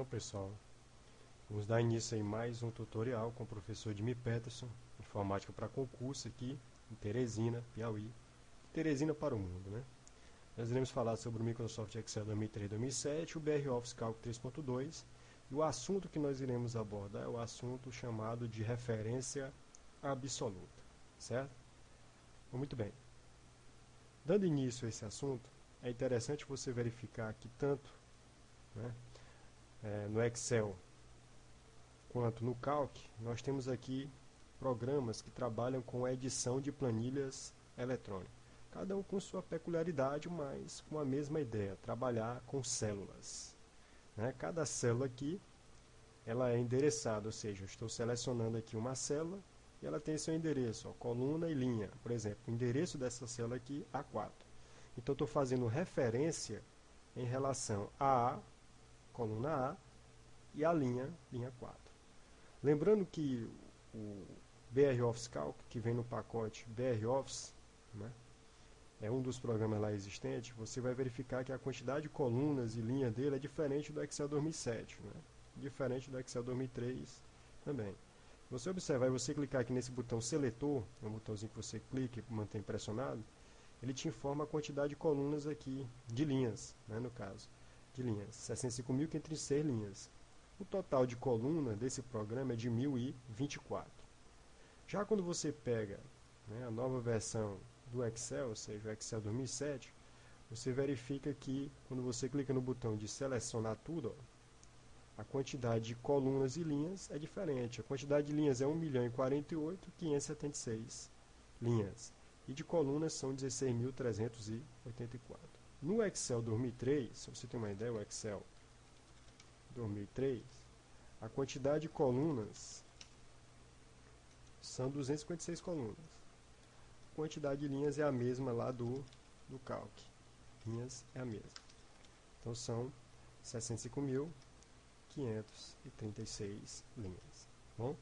Então, pessoal, vamos dar início a mais um tutorial com o professor Edmir Peterson, informática para concurso aqui em Teresina, Piauí. Teresina para o mundo, né? Nós iremos falar sobre o Microsoft Excel 2003-2007, o BR Office Calc 3.2, e o assunto que nós iremos abordar é o assunto chamado de referência absoluta, certo? Muito bem. Dando início a esse assunto, é interessante você verificar que tanto, né, no Excel quanto no Calc, nós temos aqui programas que trabalham com a edição de planilhas eletrônicas. Cada um com sua peculiaridade, mas com a mesma ideia, trabalhar com células. Né? Cada célula aqui ela é endereçada, ou seja, eu estou selecionando aqui uma célula e ela tem seu endereço, ó, coluna e linha. Por exemplo, o endereço dessa célula aqui, A4. Então, estou fazendo referência em relação a coluna A, e a linha 4. Lembrando que o BR Office Calc, que vem no pacote BR Office, né, é um dos programas lá existentes, você vai verificar que a quantidade de colunas e linhas dele é diferente do Excel 2007, né, diferente do Excel 2003 também. Você observar e você clicar aqui nesse botão seletor, um botãozinho que você clica e mantém pressionado, ele te informa a quantidade de colunas aqui, de linhas, né, no caso, de linhas, 65.536 linhas. O total de coluna desse programa é de 1024. Já quando você pega, né, a nova versão do Excel, ou seja, o Excel 2007, você verifica que quando você clica no botão de selecionar tudo, ó, a quantidade de colunas e linhas é diferente. A quantidade de linhas é 1.048.576 linhas. E de colunas são 16.384. No Excel 2003, se você tem uma ideia, o Excel 2003, a quantidade de colunas são 256 colunas. A quantidade de linhas é a mesma lá do Calc. Linhas é a mesma. Então são 65.536 linhas. Bom?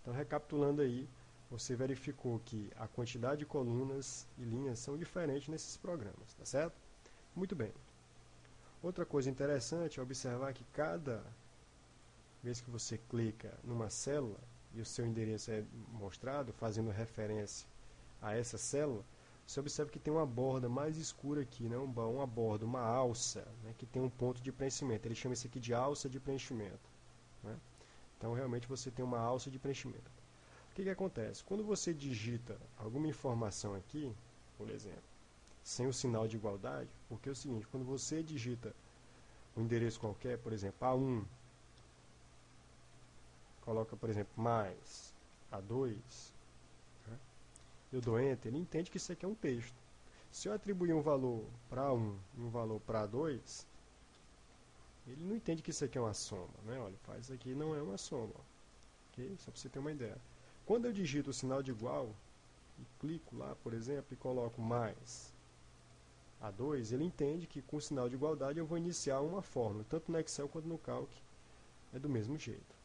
Então, recapitulando aí, você verificou que a quantidade de colunas e linhas são diferentes nesses programas, tá certo? Muito bem. Outra coisa interessante é observar que cada vez que você clica numa célula e o seu endereço é mostrado, fazendo referência a essa célula, você observa que tem uma borda mais escura aqui, né? Uma borda, uma alça, né? Que tem um ponto de preenchimento. Ele chama isso aqui de alça de preenchimento, né? Então, realmente, você tem uma alça de preenchimento. O que acontece? Quando você digita alguma informação aqui, por exemplo, sem o sinal de igualdade, porque é o seguinte, quando você digita um endereço qualquer, por exemplo, A1, coloca, por exemplo, mais A2, né? Eu dou Enter, ele entende que isso aqui é um texto. Se eu atribuir um valor para A1 e um valor para A2, ele não entende que isso aqui é uma soma, né? Olha, faz isso aqui não é uma soma, ok? Só para você ter uma ideia. Quando eu digito o sinal de igual, e clico lá, por exemplo, e coloco mais A2, ele entende que com o sinal de igualdade eu vou iniciar uma fórmula, tanto no Excel quanto no Calc, é do mesmo jeito.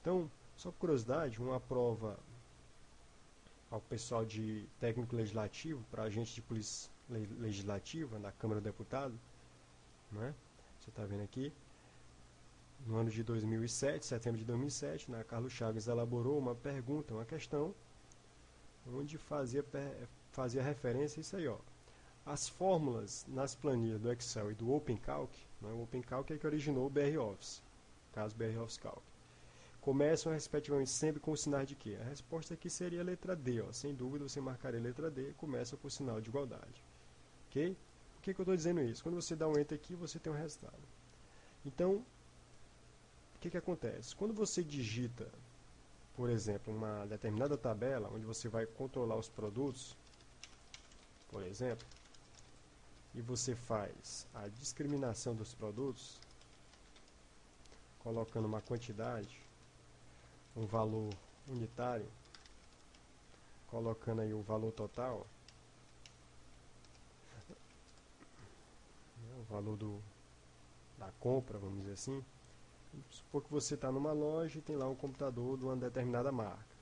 Então, só por curiosidade, uma prova ao pessoal de técnico legislativo, para agente de polícia legislativa na Câmara do Deputado, né? Você está vendo aqui, no ano de 2007, setembro de 2007, né, Carlos Chagas elaborou uma pergunta, uma questão, onde fazia referência a isso aí, ó. As fórmulas nas planilhas do Excel e do OpenCalc, né, o OpenCalc é que originou o BR Office, caso BR Office Calc, começam respectivamente sempre com o sinal de quê? A resposta aqui seria a letra D, ó. Sem dúvida você marcaria a letra D, começa com o sinal de igualdade. Ok? Por que eu estou dizendo isso? Quando você dá um Enter aqui, você tem um resultado. Então, o que acontece? Quando você digita, por exemplo, uma determinada tabela, onde você vai controlar os produtos, por exemplo, e você faz a discriminação dos produtos, colocando uma quantidade, um valor unitário, colocando aí o valor total, né, o valor da compra, vamos dizer assim. Vamos supor que você está numa loja e tem lá um computador de uma determinada marca.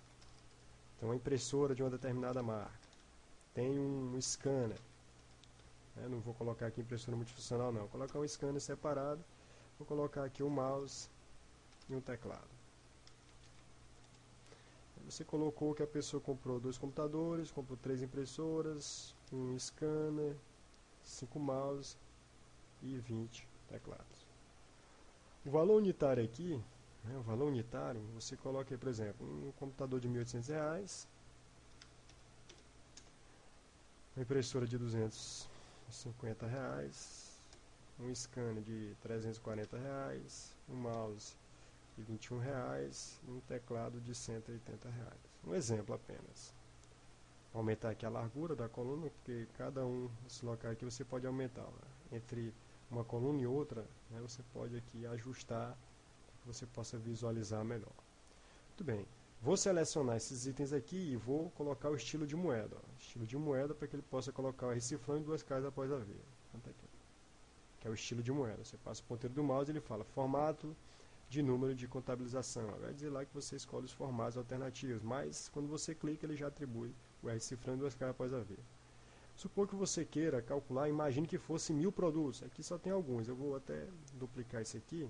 Tem uma impressora de uma determinada marca. Tem um scanner. Não vou colocar aqui impressora multifuncional não. Vou colocar um scanner separado. Vou colocar aqui o mouse e um teclado. Você colocou que a pessoa comprou 2 computadores, comprou 3 impressoras, um scanner, 5 mouse e 20 teclados. O valor unitário aqui, né, o valor unitário, você coloca aí, por exemplo, um computador de R$ 1.800, uma impressora de R$ 250, um scanner de R$ 340, um mouse de R$ 21 e um teclado de R$ 180. Um exemplo apenas. Vou aumentar aqui a largura da coluna, porque cada um desses locais aqui você pode aumentar. Né? Entre uma coluna e outra, né, você pode aqui ajustar para que você possa visualizar melhor. Muito bem. Vou selecionar esses itens aqui e vou colocar o estilo de moeda. Ó. Estilo de moeda para que ele possa colocar o recifrando em 2 casas após a vírgula. Então, tá aqui, que é o estilo de moeda. Você passa o ponteiro do mouse e ele fala formato de número de contabilização. Vai dizer lá que você escolhe os formatos alternativos, mas quando você clica ele já atribui o R cifrando em 2 casas após a vírgula. Supor que você queira calcular, imagine que fosse 1000 produtos. Aqui só tem alguns. Eu vou até duplicar isso aqui,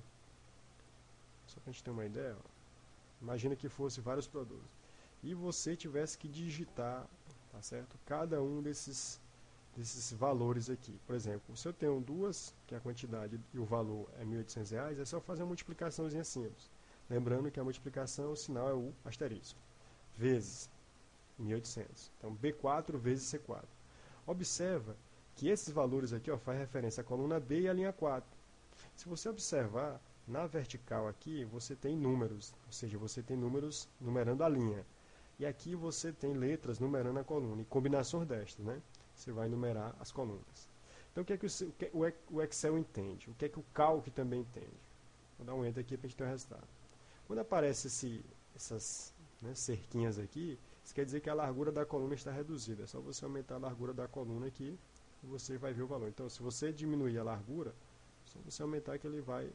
só para a gente ter uma ideia. Ó. Imagina que fosse vários produtos. E você tivesse que digitar, tá certo? Cada um desses valores aqui. Por exemplo, se eu tenho 2, que é a quantidade e o valor é R$ 1.800, é só fazer uma multiplicaçãozinha simples. Lembrando que a multiplicação, o sinal é o asterisco. Vezes 1.800. Então, B4 vezes C4. Observa que esses valores aqui faz referência à coluna B e à linha 4. Se você observar, na vertical aqui você tem números, ou seja, você tem números numerando a linha. E aqui você tem letras numerando a coluna, e combinações destas, né? Você vai numerar as colunas. Então, o que é que o Excel entende? O que é que o Calc também entende? Vou dar um enter aqui para a gente ter o resultado. Quando aparece essas, né, cerquinhas aqui, isso quer dizer que a largura da coluna está reduzida. É só você aumentar a largura da coluna aqui e você vai ver o valor. Então, se você diminuir a largura, só você aumentar que ele vai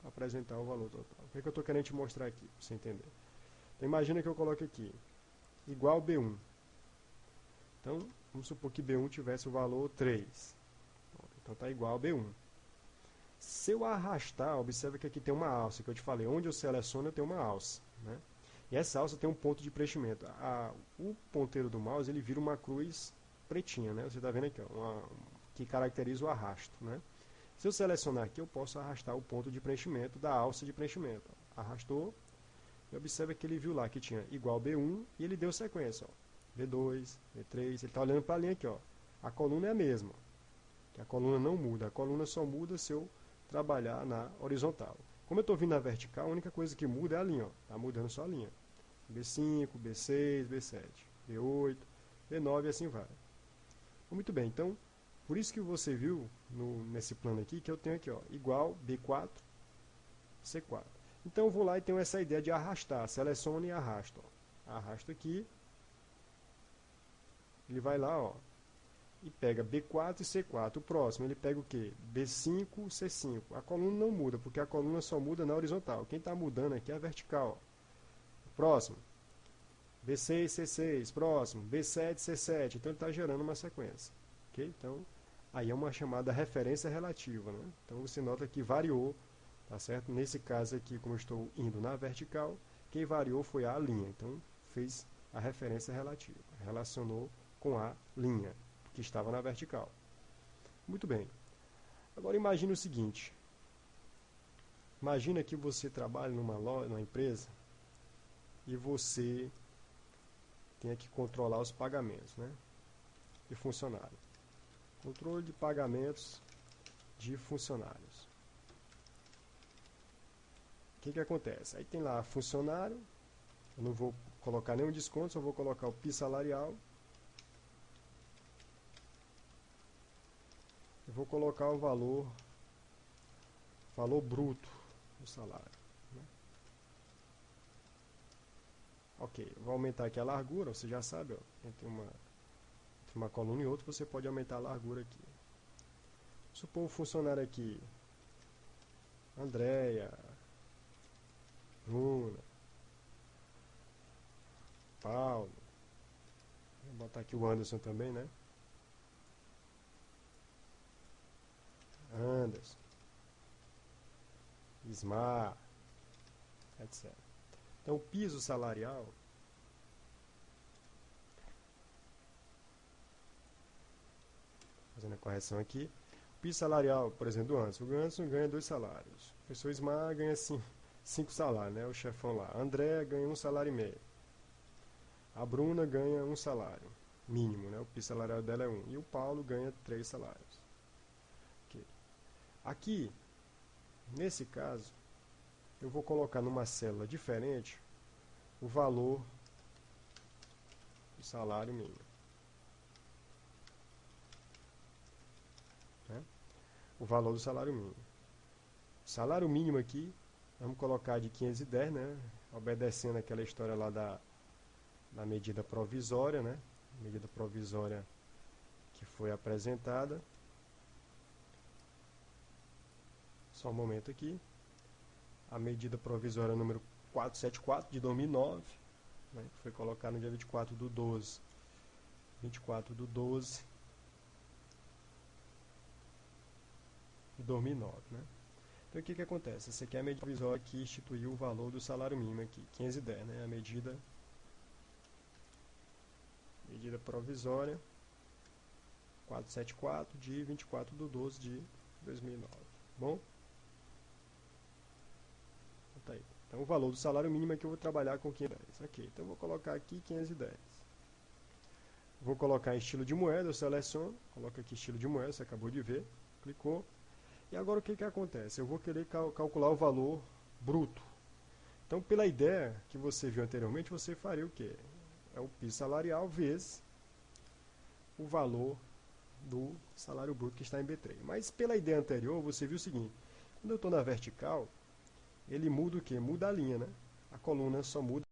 apresentar o valor total. O que é que eu estou querendo te mostrar aqui, para você entender? Então, imagina que eu coloque aqui, igual B1. Então, vamos supor que B1 tivesse o valor 3. Então, está igual a B1. Se eu arrastar, observa que aqui tem uma alça, que eu te falei, onde eu seleciono eu tenho uma alça. Né? E essa alça tem um ponto de preenchimento. O ponteiro do mouse, ele vira uma cruz pretinha, né? Você está vendo aqui, ó, que caracteriza o arrasto. Né? Se eu selecionar aqui, eu posso arrastar o ponto de preenchimento da alça de preenchimento. Arrastou, e observa que ele viu lá que tinha igual B1 e ele deu sequência. Ó. B2, B3, ele está olhando para a linha aqui. Ó. A coluna é a mesma, que a coluna não muda. A coluna só muda se eu trabalhar na horizontal. Como eu estou vindo na vertical, a única coisa que muda é a linha. Está mudando só a linha. B5, B6, B7, B8, B9 e assim vai. Muito bem, então, por isso que você viu nesse plano aqui, que eu tenho aqui, ó, igual B4, C4. Então eu vou lá e tenho essa ideia de arrastar. Seleciono e arrasto. Ó. Arrasto aqui. Ele vai lá, ó, e pega B4 e C4. O próximo, ele pega o quê? B5, C5. A coluna não muda, porque a coluna só muda na horizontal. Quem está mudando aqui é a vertical. Ó. Próximo, B6, C6. Próximo, B7, C7. Então ele está gerando uma sequência. Okay? Então, aí é uma chamada referência relativa. Né? Então você nota que variou. Tá certo? Nesse caso aqui, como eu estou indo na vertical, quem variou foi a linha. Então, fez a referência relativa. Relacionou com a linha, que estava na vertical. Muito bem. Agora, imagine o seguinte. Imagina que você trabalha numa empresa e você tenha que controlar os pagamentos, né, de funcionário. Controle de pagamentos de funcionários. O que acontece? Aí tem lá funcionário, eu não vou colocar nenhum desconto, só vou colocar o PIS salarial. Eu vou colocar o valor bruto do salário. Né? Ok, vou aumentar aqui a largura, você já sabe, ó, entre uma coluna e outra você pode aumentar a largura aqui. Supor um funcionário aqui, Andréia, Bruna, Paulo, vou botar aqui o Anderson também, né? Anderson, Ismar, etc. Então, o piso salarial, fazendo a correção aqui, o piso salarial, por exemplo, do Anderson. O Anderson ganha 2 salários. O professor Ismar ganha 5 salários, né? O chefão lá. A André ganha 1 salário e meio. A Bruna ganha 1 salário mínimo, né? O piso salarial dela é 1. E o Paulo ganha 3 salários. Okay. Aqui, nesse caso, eu vou colocar numa célula diferente o valor do salário mínimo. Né? O valor do salário mínimo. O salário mínimo aqui, vamos colocar de 510, né? Obedecendo aquela história lá da medida provisória, né? Medida provisória que foi apresentada. Só um momento aqui. A medida provisória número 474 de 2009, né, que foi colocada no dia 24 do 12 de 2009, né? Então o que acontece? Essa aqui é a medida provisória que instituiu o valor do salário mínimo aqui, 510, né? A medida provisória 474 de 24 de 12 de 2009. Bom? Tá aí. Então o valor do salário mínimo é que eu vou trabalhar com 510. Ok, então eu vou colocar aqui 510. Vou colocar em estilo de moeda, eu seleciono, coloco aqui estilo de moeda, você acabou de ver, clicou. E agora o que acontece? Eu vou querer calcular o valor bruto. Então, pela ideia que você viu anteriormente, você faria o quê? É o piso salarial vezes o valor do salário bruto que está em B3. Mas pela ideia anterior, você viu o seguinte, quando eu estou na vertical, ele muda o quê? Muda a linha, né? A coluna só muda